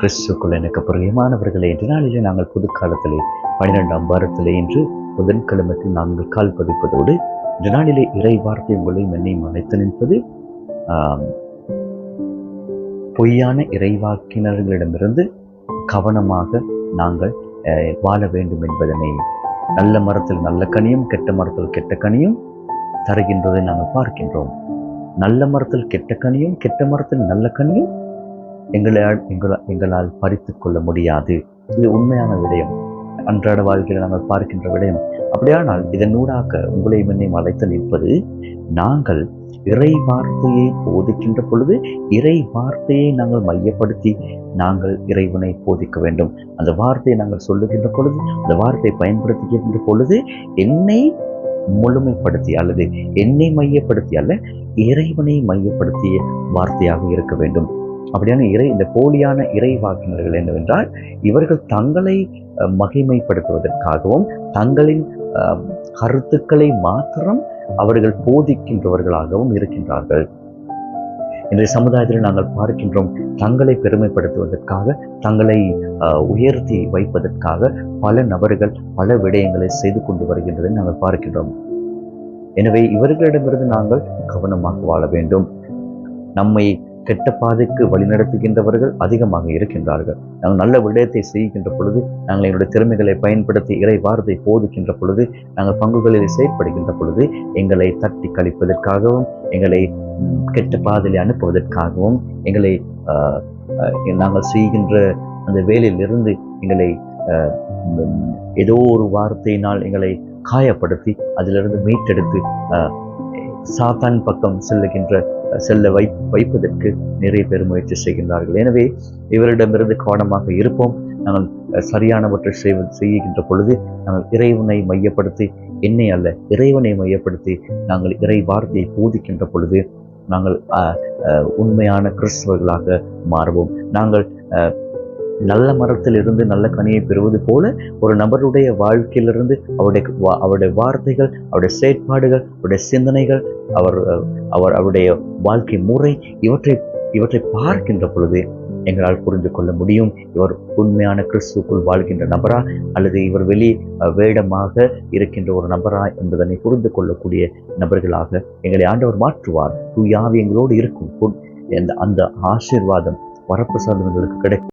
கிறிஸ்துக்குள் எனக்கு பிரியமானவர்களே, இன்று நாளிலே நாங்கள் புதுக்காலத்திலே 12ஆம் வாரத்திலே இன்று புதன்கிழமைக்கு நாங்கள் கால் பதிப்பதோடு இன்று நாளிலே இறை வார்த்தை உங்களையும் என்னையும் அழைத்து நிற்பது பொய்யான இறைவாக்கினர்களிடமிருந்து கவனமாக நாங்கள் வாழ வேண்டும் என்பதனை, நல்ல மரத்தில் நல்ல கனியும் கெட்ட மரத்தில் கெட்ட கனியும் தருகின்றதை நாங்கள் பார்க்கின்றோம். நல்ல மரத்தில் கெட்ட கனியும் கெட்ட மரத்தில் நல்ல கனியும் எங்களால் பறித்து கொள்ள முடியாது. இது உண்மையான விடயம், அன்றாட வாழ்க்கையில் நாங்கள் பார்க்கின்ற விடயம். அப்படியானால் இதனூடாக உங்களை என்னையும் அழைத்து நிற்பது, நாங்கள் இறை வார்த்தையை போதிக்கின்ற பொழுது இறை வார்த்தையை நாங்கள் மையப்படுத்தி நாங்கள் இறைவனை போதிக்க வேண்டும். அந்த வார்த்தையை நாங்கள் சொல்லுகின்ற பொழுது, அந்த வார்த்தையை பயன்படுத்துகின்ற பொழுது என்னை முழுமைப்படுத்தி அல்லது என்னை மையப்படுத்தி அல்ல, இறைவனை மையப்படுத்திய வார்த்தையாக இருக்க வேண்டும். அப்படியான இந்த போலியான இறை வாக்கினர்கள் என்னவென்றால், இவர்கள் தங்களை மகிமைப்படுத்துவதற்காகவும் தங்களின் கருத்துக்களை மாத்திரம் அவர்கள் போதிக்கின்றவர்களாகவும் இருக்கின்றார்கள். இன்றைய சமுதாயத்தில் நாங்கள் பார்க்கின்றோம், தங்களை பெருமைப்படுத்துவதற்காக தங்களை உயர்த்தி வைப்பதற்காக பல நபர்கள் பல விடயங்களை செய்து கொண்டு வருகின்றதை நாங்கள் பார்க்கின்றோம். எனவே இவர்களிடமிருந்து நாங்கள் கவனமாக வாழ வேண்டும். நம்மை கெட்ட பாதைக்கு வழிநடத்துகின்றவர்கள் அதிகமாக இருக்கின்றார்கள். நாங்கள் நல்ல விடயத்தை செய்கின்ற பொழுது, நாங்கள் எங்களுடைய திறமைகளை பயன்படுத்தி இறை வார்த்தை போதிக்கின்ற பொழுது, நாங்கள் பங்குகளில் செயற்படுகின்ற பொழுது எங்களை தட்டி கழிப்பதற்காகவும் எங்களை கெட்ட பாதையில் அனுப்புவதற்காகவும் எங்களை நாங்கள் செய்கின்ற அந்த வேலையிலிருந்து எங்களை ஏதோ ஒரு வார்த்தையினால் எங்களை காயப்படுத்தி அதிலிருந்து மீட்டெடுத்து சாத்தான் பக்கம் செல்ல வைப்பதற்கு நிறைய பேர் முயற்சி செய்கின்றார்கள். எனவே இவரிடமிருந்து கவனமாக இருப்போம். நாங்கள் சரியானவற்றை செய்கின்ற பொழுது நாங்கள் இறைவனை மையப்படுத்தி, என்னை அல்ல இறைவனை மையப்படுத்தி நாங்கள் இறை வார்த்தையை போதிக்கின்ற பொழுது நாங்கள் உண்மையான கிறிஸ்தவர்களாக மாறுவோம். நாங்கள் நல்ல மரத்தில் இருந்து நல்ல கனியை பெறுவது போல ஒரு நபருடைய வாழ்க்கையிலிருந்து அவருடைய வார்த்தைகள், அவருடைய செயற்பாடுகள், அவருடைய சிந்தனைகள், அவருடைய வாழ்க்கை முறை இவற்றை பார்க்கின்ற பொழுது எங்களால் புரிந்து கொள்ள முடியும், இவர் உண்மையான கிறிஸ்துக்குள் வாழ்கின்ற நபரா அல்லது இவர் வேடமாக இருக்கின்ற ஒரு நபரா என்பதனை புரிந்து கொள்ளக்கூடிய நபர்களாக எங்களை ஆண்டவர் மாற்றுவார். தூய ஆவி எங்களோடு இருக்கும். அந்த ஆசீர்வாதம் வரப்பிரசாதம் எங்களுக்கு கிடைக்கும்.